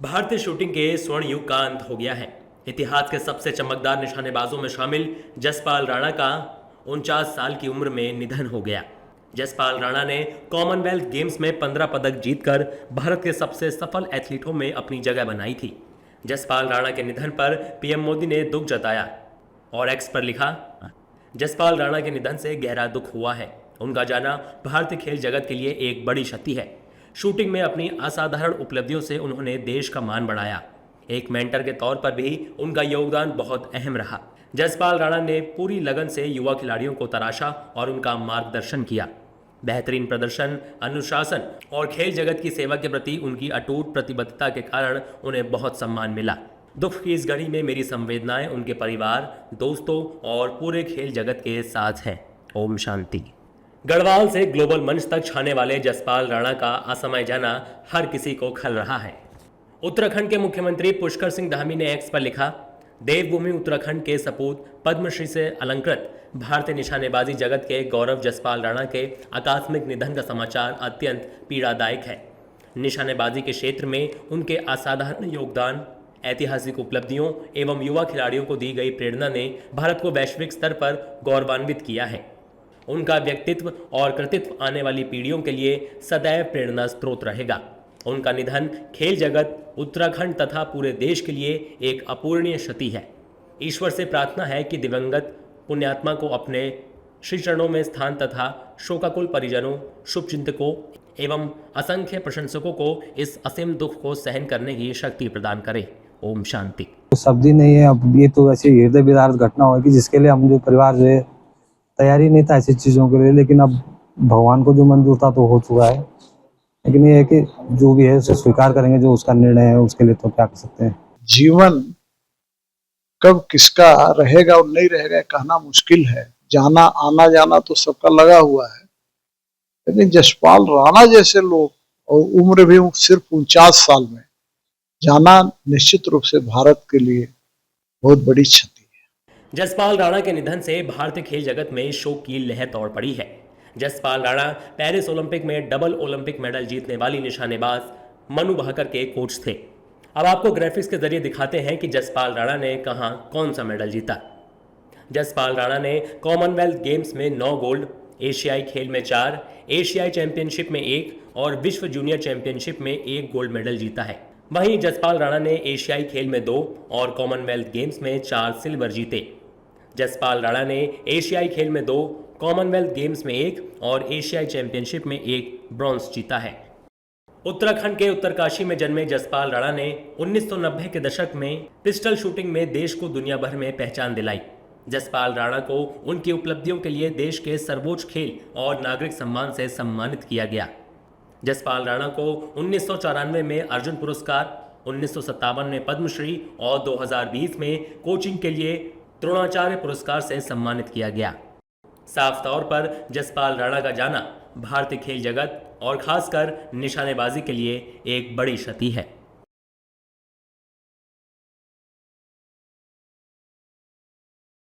भारतीय शूटिंग के स्वर्ण युग का अंत हो गया है। इतिहास के सबसे चमकदार निशानेबाजों में शामिल जसपाल राणा का 49 साल की उम्र में निधन हो गया। जसपाल राणा ने कॉमनवेल्थ गेम्स में 15 पदक जीतकर भारत के सबसे सफल एथलीटों में अपनी जगह बनाई थी। जसपाल राणा के निधन पर पीएम मोदी ने दुख जताया और एक्स पर लिखा, जसपाल राणा के निधन से गहरा दुख हुआ है। उनका जाना भारतीय खेल जगत के लिए एक बड़ी क्षति है। शूटिंग में अपनी असाधारण उपलब्धियों से उन्होंने देश का मान बढ़ाया। एक मेंटर के तौर पर भी उनका योगदान बहुत अहम रहा। जसपाल राणा ने पूरी लगन से युवा खिलाड़ियों को तराशा और उनका मार्गदर्शन किया। बेहतरीन प्रदर्शन, अनुशासन और खेल जगत की सेवा के प्रति उनकी अटूट प्रतिबद्धता के कारण उन्हें बहुत सम्मान मिला। दुख की इस घड़ी में मेरी संवेदनाएं उनके परिवार, दोस्तों और पूरे खेल जगत के साथ हैं। ओम शांति। गढ़वाल से ग्लोबल मंच तक छाने वाले जसपाल राणा का असमय जाना हर किसी को खल रहा है। उत्तराखंड के मुख्यमंत्री पुष्कर सिंह धामी ने एक्स पर लिखा, देवभूमि उत्तराखंड के सपूत पद्मश्री से अलंकृत भारतीय निशानेबाजी जगत के गौरव जसपाल राणा के आकस्मिक निधन का समाचार अत्यंत पीड़ादायक है। निशानेबाजी के क्षेत्र में उनके असाधारण योगदान, ऐतिहासिक उपलब्धियों एवं युवा खिलाड़ियों को दी गई प्रेरणा ने भारत को वैश्विक स्तर पर गौरवान्वित किया है। उनका व्यक्तित्व और कृतित्व आने वाली पीढ़ियों के लिए सदैव प्रेरणा स्रोत रहेगा। उनका निधन खेल जगत, उत्तराखंड तथा पूरे देश के लिए एक अपूरणीय क्षति है। ईश्वर से प्रार्थना है कि दिवंगत पुण्यात्मा को अपने श्री चरणों में स्थान तथा शोकाकुल परिजनों, शुभचिंतकों एवं असंख्य प्रशंसकों को इस असीम दुख को सहन करने की शक्ति प्रदान करे। ओम शांति। शब्द ही नहीं है। अब ये तो ऐसी हृदय विदारक घटना होगी जिसके लिए हम जो परिवार जो है तैयारी नहीं था ऐसी चीज़ों के लिए, लेकिन अब भगवान को जो मंजूर था तो हो चुका है। लेकिन ये है कि जो भी है उसे स्वीकार करेंगे, जो उसका निर्णय है उसके लिए तो क्या कर सकते हैं। जीवन कब किसका रहेगा और नहीं रहेगा कहना मुश्किल है। जाना आना जाना तो सबका लगा हुआ है, लेकिन जसपाल राणा जैसे लोग और उम्र भी सिर्फ 49 साल में जाना निश्चित रूप से भारत के लिए बहुत बड़ी क्षति। जसपाल राणा के निधन से भारतीय खेल जगत में शोक की लहर दौड़ पड़ी है। जसपाल राणा पेरिस ओलंपिक में डबल ओलंपिक मेडल जीतने वाली निशानेबाज मनु भाकर के कोच थे। अब आपको ग्राफिक्स के जरिए दिखाते हैं कि जसपाल राणा ने कहां कौन सा मेडल जीता। जसपाल राणा ने कॉमनवेल्थ गेम्स में 9 गोल्ड, एशियाई खेल में 4, एशियाई चैंपियनशिप में 1 और विश्व जूनियर चैंपियनशिप में 1 गोल्ड मेडल जीता है। वहीं जसपाल राणा ने एशियाई खेल में 2 और कॉमनवेल्थ गेम्स में 4 सिल्वर जीते। जसपाल राणा ने एशियाई खेल में 2, कॉमनवेल्थ गेम्स में 1 और एशियाई चैंपियनशिप में 1 ब्रॉन्ज जीता है। उत्तराखंड के उत्तरकाशी में जन्मे जसपाल राणा ने 1990 के दशक में पिस्टल शूटिंग में देश को दुनिया भर में पहचान दिलाई। जसपाल राणा को उनकी उपलब्धियों के लिए देश के सर्वोच्च खेल और नागरिक सम्मान से सम्मानित किया गया। जसपाल राणा को 1994 में अर्जुन पुरस्कार, 1957 में पद्मश्री और 2020 में कोचिंग के लिए द्रोणाचार्य पुरस्कार से सम्मानित किया गया। साफ तौर पर जसपाल राणा का जाना भारतीय खेल जगत और खासकर निशानेबाजी के लिए एक बड़ी क्षति है।